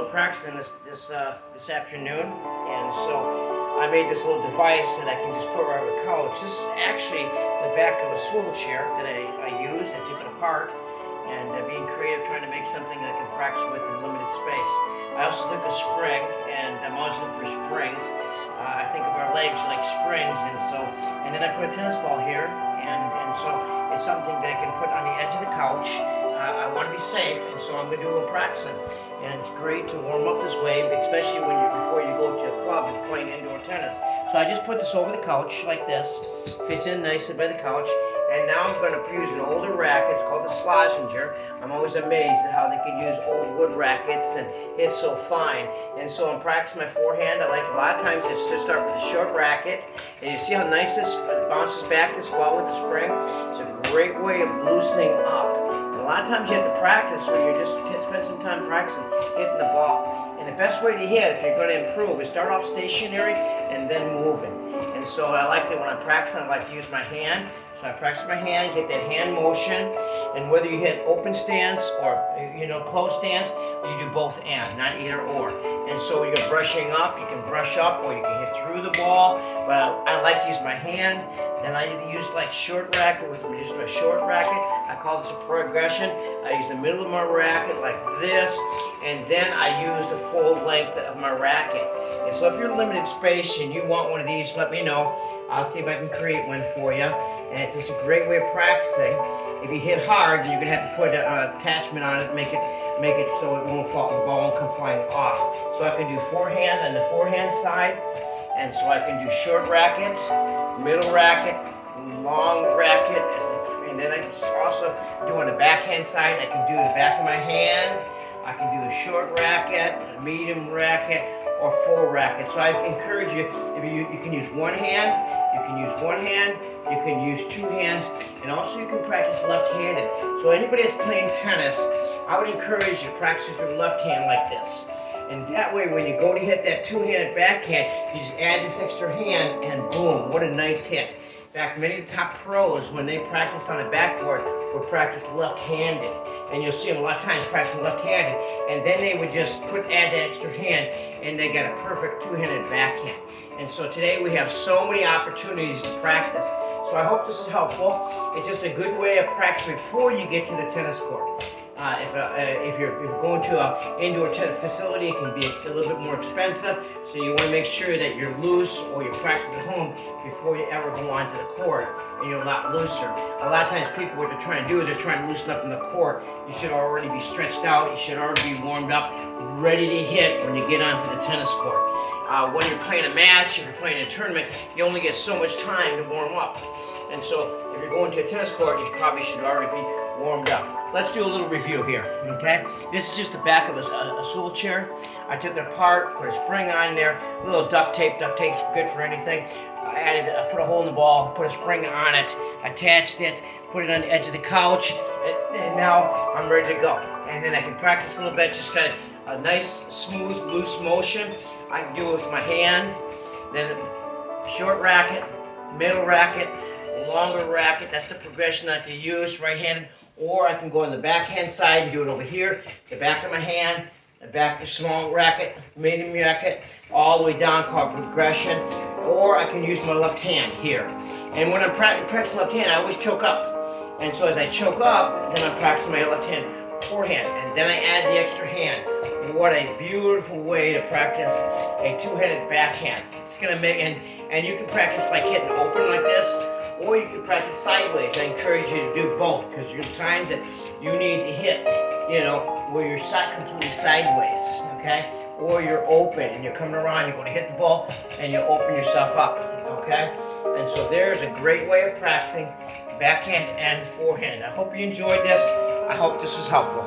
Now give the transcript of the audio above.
little practicing this afternoon, and so I made this little device that I can just put right on the couch. This is actually the back of a swivel chair that I used. I took it apart, and being creative, trying to make something that I can practice with in limited space. I also took a spring, and I'm always looking for springs. I think of our legs like springs, and then I put a tennis ball here, and so it's something that I can put on the edge of the couch. I want to be safe, and so I'm going to do a little practicing. And it's great to warm up this way, especially before you go to a club and playing indoor tennis. So I just put this over the couch like this. Fits in nicely by the couch. And now I'm going to use an older racket. It's called the Schlesinger. I'm always amazed at how they can use old wood rackets and hit so fine. And so I'm practicing my forehand. I like a lot of times it's to start with a short racket. And you see how nice this bounces back, this ball with the spring? It's a great way of loosening up. A lot of times you have to practice when you just spend some time practicing hitting the ball. And the best way to hit, if you're going to improve, is start off stationary and then moving. And so I like that when I'm practicing, I like to use my hand. So I practice my hand, get that hand motion, and whether you hit open stance or closed stance, you do both and, not either or. And so you're brushing up, you can brush up or you can hit through the ball, but I like to use my hand. Then I use like short racket with just a short racket. I call this a progression. I use the middle of my racket like this, and then I use the full length of my racket. And so if you're limited space and you want one of these, let me know. I'll see if I can create one for you. And it's just a great way of practicing. If you hit hard, you're gonna have to put an attachment on it, make it so it won't fall, the ball won't come flying off. So I can do forehand on the forehand side, and so I can do short racket, middle racket, long racket, and then I can also do on the backhand side. I can do the back of my hand. I can do a short racket, a medium racket, or full racket. So I encourage you, if you can use one hand, you can use two hands, and also you can practice left-handed. So anybody that's playing tennis, I would encourage you to practice with your left hand like this. And that way, when you go to hit that two-handed backhand, you just add this extra hand, and boom, what a nice hit. In fact, many of the top pros, when they practice on a backboard, would practice left-handed. And you'll see them a lot of times practicing left-handed, and then they would just add that extra hand, and they got a perfect two-handed backhand. And so today we have so many opportunities to practice. So I hope this is helpful. It's just a good way of practicing before you get to the tennis court. If you're going to an indoor tennis facility, it can be a little bit more expensive, so you want to make sure that you're loose or you practice at home before you ever go onto the court, and you're a lot looser. A lot of times people, what they're trying to do is they're trying to loosen up in the court. You should already be stretched out, you should already be warmed up, ready to hit when you get onto the tennis court. When you're playing a match, if you're playing a tournament, you only get so much time to warm up. And so if you're going to a tennis court, you probably should already be warmed up. Let's do a little review here, okay? This is just the back of a swivel chair. I took it apart, put a spring on there, a little duct tape. Duct tape's good for anything. I put a hole in the ball, put a spring on it, attached it, put it on the edge of the couch, and now I'm ready to go. And then I can practice a little bit, just kind of a nice, smooth, loose motion. I can do it with my hand, then short racket, middle racket, longer racket. That's the progression I can use, right-handed. Or I can go on the backhand side and do it over here, the back of my hand, the back of small racket, medium racket, all the way down, called progression. Or I can use my left hand here. And when I'm practicing left hand, I always choke up. And so as I choke up, then I'm practicing my left hand forehand, and then I add the extra hand. What a beautiful way to practice a two-handed backhand. It's gonna make, and you can practice like hitting open like this, or you can practice sideways. I encourage you to do both, because there's times that you need to hit, where you're completely sideways, okay? Or you're open and you're coming around, you're going to hit the ball and you open yourself up, okay? And so there's a great way of practicing backhand and forehand. I hope you enjoyed this. I hope this was helpful.